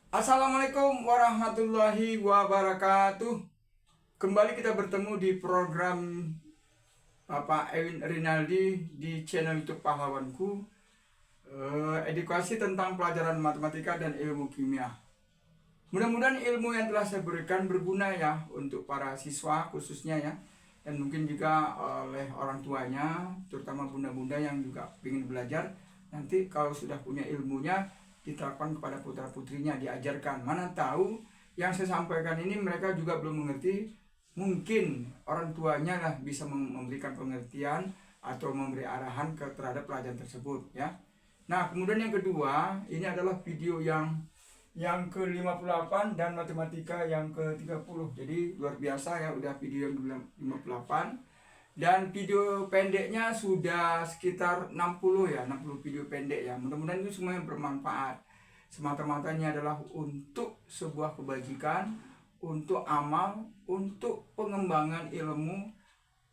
Assalamualaikum warahmatullahi wabarakatuh. Kembali kita bertemu di program Bapak Ewin Rinaldi di channel YouTube Pahlawanku. Edukasi tentang pelajaran matematika dan ilmu kimia. Mudah-mudahan ilmu yang telah saya berikan berguna ya untuk para siswa khususnya ya, dan mungkin juga oleh orang tuanya, terutama bunda-bunda yang juga ingin belajar. Nanti kalau sudah punya ilmunya, diterapkan kepada putra-putrinya, diajarkan. Mana tahu yang saya sampaikan ini mereka juga belum mengerti, mungkin orang tuanya lah bisa memberikan pengertian atau memberi arahan terhadap pelajaran tersebut ya. Nah, kemudian yang kedua, ini adalah video yang ke-58 dan matematika yang ke-30. Jadi luar biasa ya, udah video yang ke-58. Dan video pendeknya sudah sekitar 60 ya, 60 video pendek ya. Mudah-mudahan itu semua yang bermanfaat. Semata-matanya adalah untuk sebuah kebajikan, untuk amal, untuk pengembangan ilmu,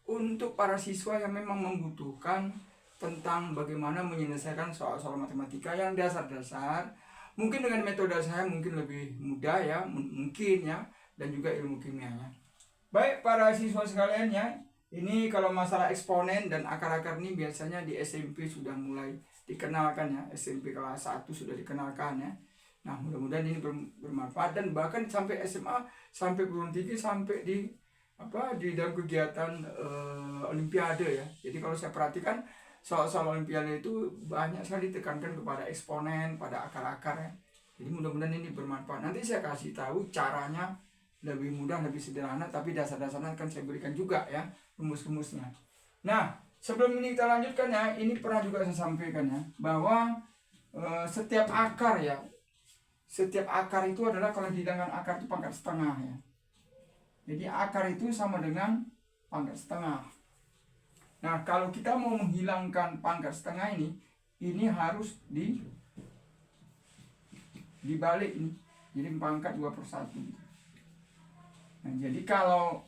untuk para siswa yang memang membutuhkan tentang bagaimana menyelesaikan soal-soal matematika yang dasar-dasar. Mungkin dengan metode saya mungkin lebih mudah ya, mungkin ya, dan juga ilmu kimianya. Baik para siswa sekalian ya, ini kalau masalah eksponen dan akar-akar ini biasanya di SMP sudah mulai dikenalkan ya, SMP kelas 1 sudah dikenalkan ya. Nah, mudah-mudahan ini bermanfaat, dan bahkan sampai SMA, sampai perguruan tinggi, sampai di dalam kegiatan olimpiade ya. Jadi kalau saya perhatikan soal-soal olimpiade itu banyak sekali ditekankan kepada eksponen, pada akar-akar ya. Jadi mudah-mudahan ini bermanfaat. Nanti saya kasih tahu caranya lebih mudah, lebih sederhana, tapi dasar-dasarnya akan saya berikan juga ya, rumus-rumusnya. Nah, sebelum ini kita lanjutkan ya, ini pernah juga saya sampaikan ya, bahwa setiap akar ya, setiap akar itu adalah, kalau dihilangkan akar itu pangkat setengah ya. Jadi akar itu sama dengan pangkat setengah. Nah, kalau kita mau menghilangkan pangkat setengah ini harus dibalik ini. Jadi pangkat 2/1. Nah, jadi kalau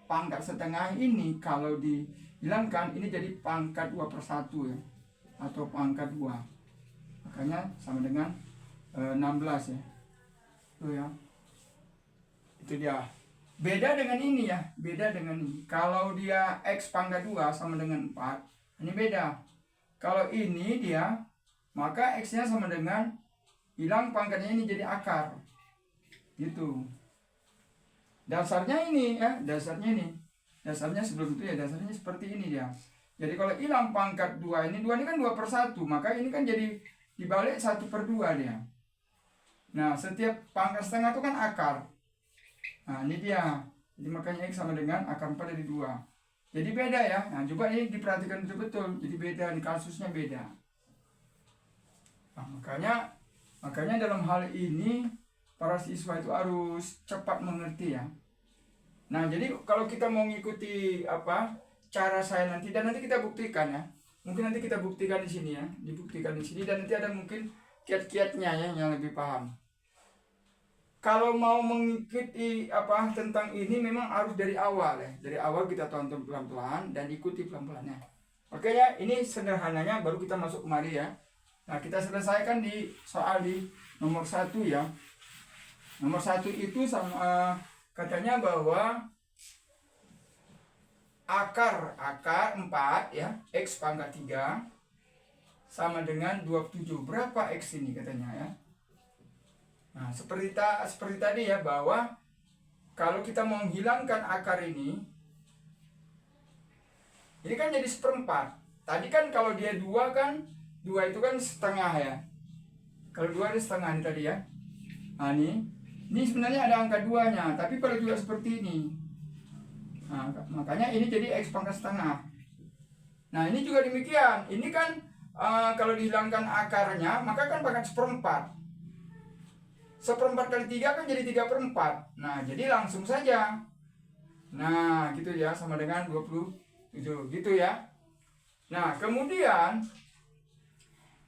pangkat setengah ini kalau dihilangkan, ini jadi pangkat 2/1 ya, atau pangkat 2. Makanya sama dengan 16 ya. Tuh ya. Itu dia. Beda dengan ini ya, beda dengan ini. Kalau dia X pangkat 2 sama dengan 4, ini beda. Kalau ini dia, maka X-nya sama dengan, hilang pangkatnya ini jadi akar. Gitu. Dasarnya ini ya, dasarnya ini. Dasarnya sebelum itu ya, dasarnya seperti ini dia. Jadi kalau hilang pangkat 2 ini kan 2/1, maka ini kan jadi dibalik 1/2 dia. Nah, setiap pangkat setengah itu kan akar. Nah, ini dia. Jadi makanya X sama dengan akar 4 dari 2. Jadi beda ya. Nah, coba ini diperhatikan betul-betul. Jadi beda, ini kasusnya beda. Nah, makanya dalam hal ini para siswa itu harus cepat mengerti ya. Nah, jadi kalau kita mau mengikuti cara saya nanti, dan nanti kita buktikan ya. Mungkin nanti kita buktikan di sini ya, dibuktikan di sini, dan nanti ada mungkin kiat-kiatnya ya yang lebih paham. Kalau mau mengikuti tentang ini memang harus dari awal ya. Dari awal kita tonton pelan-pelan dan ikuti pelan-pelannya. Oke ya, ini sederhananya, baru kita masuk kemari ya. Nah, kita selesaikan di soal di nomor 1 ya. Nomor 1 itu sama katanya bahwa akar 4 ya, X pangkat 3 sama dengan 27. Berapa X ini katanya ya. Nah, seperti tadi ya, bahwa kalau kita mau menghilangkan akar ini kan jadi 1/4. Tadi kan kalau dia 2 kan, 2 itu kan setengah ya. Kalau 2 ini setengah ini tadi ya. Nah, ini sebenarnya ada angka 2-nya, tapi kalau juga seperti ini. Nah, makanya ini jadi X pangkat setengah. Nah, ini juga demikian. Ini kan kalau dihilangkan akarnya, maka kan pangkat 1/4. 1/4 kali 3 kan jadi 3/4. Nah, jadi langsung saja. Nah, gitu ya, sama dengan 27. Gitu ya. Nah, kemudian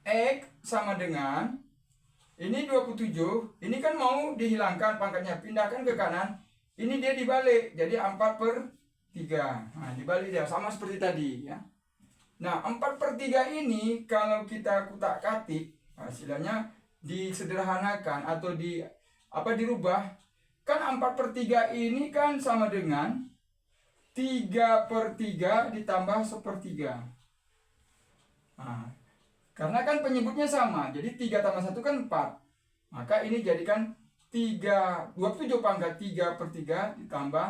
X sama dengan ini 27. Ini kan mau dihilangkan pangkatnya, pindahkan ke kanan. Ini dia dibalik, jadi 4/3. Nah, dibalik dia, sama seperti tadi ya. Nah, 4/3 ini kalau kita kutak-katik, hasilnya disederhanakan atau dirubah, kan 4/3 ini kan sama dengan 3/3 ditambah 1/3. Nah, karena kan penyebutnya sama, jadi 3 tambah 1 kan 4. Maka ini jadikan 27 pangkat 3/3 ditambah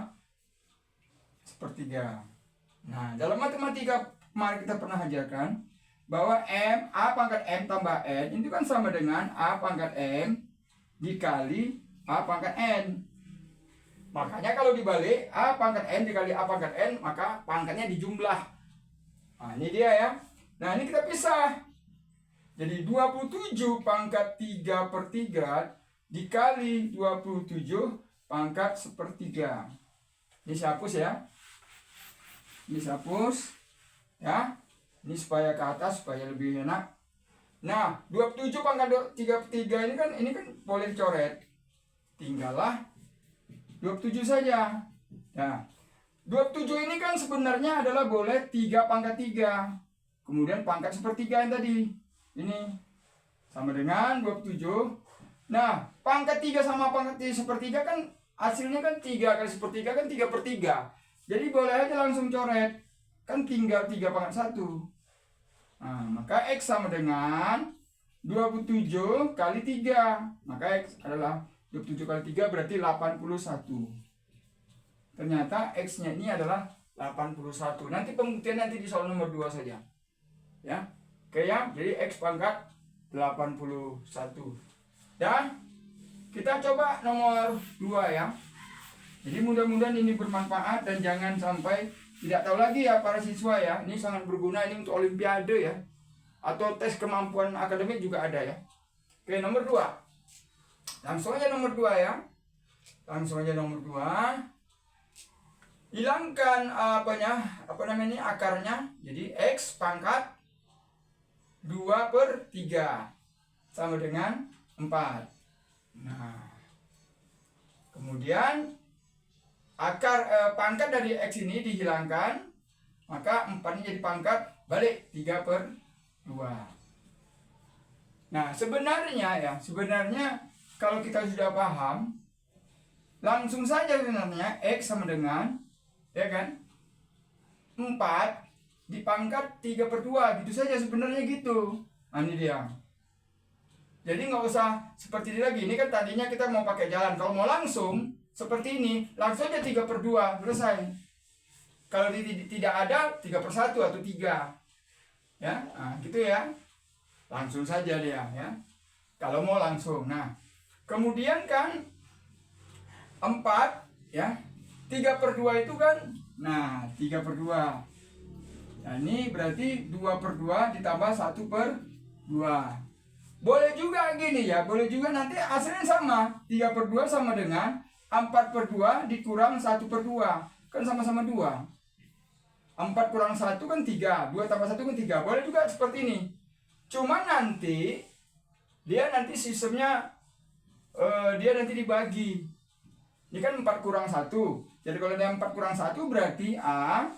1/3. Nah, dalam matematika kemarin kita pernah ajarkan bahwa A pangkat M tambah N itu kan sama dengan A pangkat M dikali A pangkat N. Makanya kalau dibalik, A pangkat N dikali A pangkat N, maka pangkatnya dijumlah. Nah, ini dia ya. Nah, ini kita pisah. Jadi 27 pangkat 3/3 dikali 27 pangkat 1/3. Ini saya hapus ya. Ini saya hapus ya. Ini supaya ke atas supaya lebih enak. Nah, 27 pangkat 3/3 ini kan boleh dicoret. Tinggallah 27 saja. Nah, 27 ini kan sebenarnya adalah boleh 3 pangkat 3. Kemudian pangkat 1/3 yang tadi. Ini sama dengan 27. Nah, pangkat 3 sama pangkat 1/3 kan hasilnya kan 3 kali 1/3 kan 3/3. Jadi boleh aja langsung coret. Kan tinggal 3 pangkat 1. Nah, maka X sama dengan 27 kali 3. Maka X adalah 27 kali 3 berarti 81. Ternyata X-nya ini adalah 81. Nanti pembuktian nanti di soal nomor 2 saja. Ya. Oke ya, jadi X pangkat 81. Dan kita coba nomor 2 ya. Jadi mudah-mudahan ini bermanfaat dan jangan sampai tidak tahu lagi ya para siswa ya. Ini sangat berguna ini untuk olimpiade ya. Atau tes kemampuan akademik juga ada ya. Oke, nomor 2. Langsung aja nomor 2 ya. Langsung aja nomor 2. Hilangkan akarnya. Jadi X pangkat 2/3 sama dengan 4. Nah, kemudian pangkat dari X ini dihilangkan, maka 4-nya jadi pangkat balik 3/2. Nah, sebenarnya kalau kita sudah paham, langsung saja sebenarnya X sama dengan, ya kan, 4 dipangkat 3/2, gitu saja sebenarnya gitu. Nah, ini dia. Jadi nggak usah seperti ini lagi. Ini kan tadinya kita mau pakai jalan. Kalau mau langsung seperti ini, langsung aja 3/2 selesai. Kalau tidak ada 3/1 atau 3, ya, nah, gitu ya. Langsung saja dia ya. Kalau mau langsung. Nah, kemudian kan 4 ya, 3/2 itu kan, nah 3/2. Nah, ini berarti 2/2 ditambah 1/2. Boleh juga gini ya, boleh juga nanti hasilnya sama. 3/2 sama dengan 4/2 dikurang 1/2. Kan sama-sama 2. 4 kurang 1 kan 3. 2 tambah 1 kan 3. Boleh juga seperti ini. Cuma nanti dia nanti sistemnya dia nanti dibagi. Ini kan 4 kurang 1. Jadi kalau ada 4 kurang 1 berarti A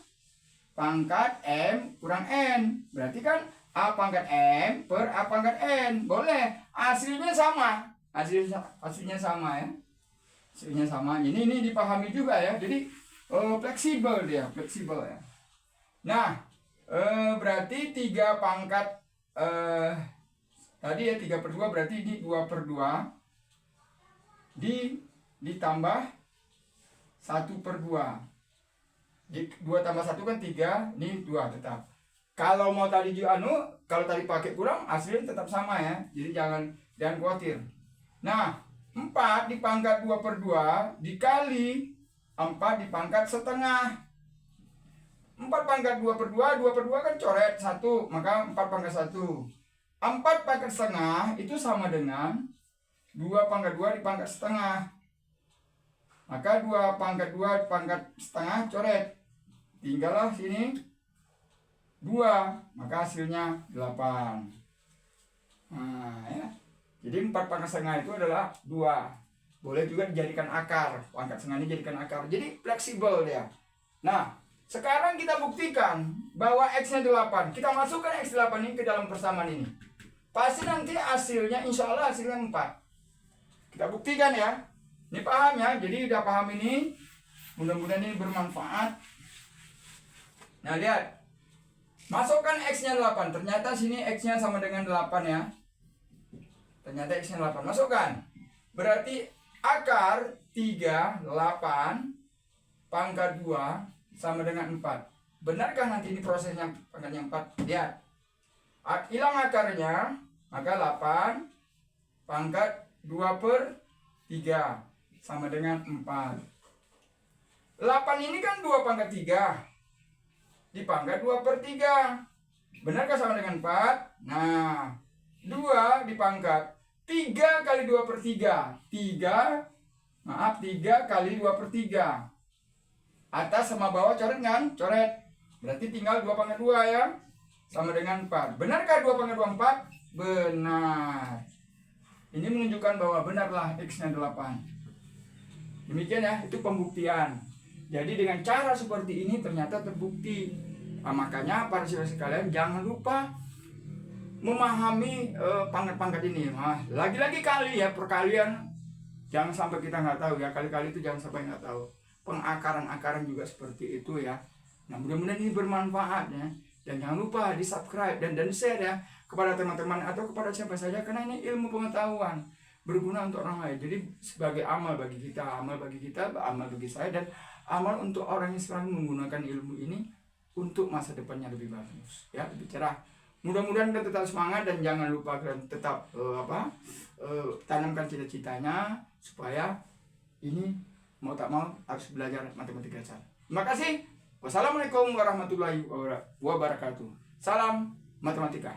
pangkat M kurang N. Berarti kan A pangkat M per A pangkat N. Boleh. Hasilnya sama. Hasilnya sama ya. Hasilnya sama. Ini dipahami juga ya. Jadi fleksibel dia. Fleksibel ya. Nah, berarti 3 pangkat tadi ya 3/2 berarti ini 2/2 ditambah 1/2. 2 tambah 1 kan 3, ini 2 tetap. Kalau mau tadi kalau tadi pakai kurang, hasilnya tetap sama ya. Jadi jangan khawatir. Nah, 4 dipangkat 2/2 dikali 4 dipangkat setengah. 4 pangkat 2/2, 2/2 kan coret 1, maka 4 pangkat 1. 4 pangkat setengah itu sama dengan 2 pangkat 2 dipangkat setengah. Maka 2 pangkat 2 dipangkat setengah coret. Tinggallah sini 2, maka hasilnya 8. Nah, ya. Jadi 4 pangkat setengah itu adalah 2. Boleh juga dijadikan akar. Pangkat setengah ini jadikan akar. Jadi fleksibel dia. Nah, sekarang kita buktikan bahwa X-nya 8. Kita masukkan X8 ini ke dalam persamaan ini. pasti nanti hasilnya insya Allah hasilnya 4. Kita buktikan ya. Ini paham ya, jadi udah paham ini. Mudah-mudahan ini bermanfaat. Nah lihat, masukkan X-nya 8. Ternyata sini X-nya sama dengan 8 ya. Ternyata X-nya 8. Masukkan. Berarti akar 38 pangkat 2 sama dengan 4. Benarkah nanti ini prosesnya pangkatnya 4? Lihat. Hilang akarnya, maka 8 pangkat 2/3 sama dengan 4. 8 ini kan 2 pangkat 3 dipangkat 2/3. Benarkah sama dengan 4? Nah, 2 dipangkat 3 kali 2/3. 3 kali 2/3. Atas sama bawah coret kan? Coret. Berarti tinggal 2 pangkat 2 ya. Sama dengan 4. Benarkah 2 pangkat 2 4? Benar. Ini menunjukkan bahwa benarlah X-nya 8. Demikian ya, itu pembuktian. Jadi dengan cara seperti ini ternyata terbukti. Nah, makanya para siswa sekalian jangan lupa memahami pangkat-pangkat ini. Nah, lagi-lagi kali ya perkalian, jangan sampai kita nggak tahu ya. Kali-kali itu jangan sampai nggak tahu. Pengakaran-akaran juga seperti itu ya. Nah mudah-mudahan ini bermanfaat ya. Dan jangan lupa di subscribe dan share ya kepada teman-teman atau kepada siapa saja, karena ini ilmu pengetahuan berguna untuk orang lain. Jadi sebagai amal bagi kita, amal bagi saya, dan amal untuk orang yang sekarang menggunakan ilmu ini untuk masa depannya lebih bagus ya, lebih cerah. Mudah-mudahan kita tetap semangat dan jangan lupa kalian tetap tanamkan cita-citanya supaya ini mau tak mau harus belajar matematika dasar. Terima kasih. Wassalamualaikum warahmatullahi wabarakatuh. Salam matematika.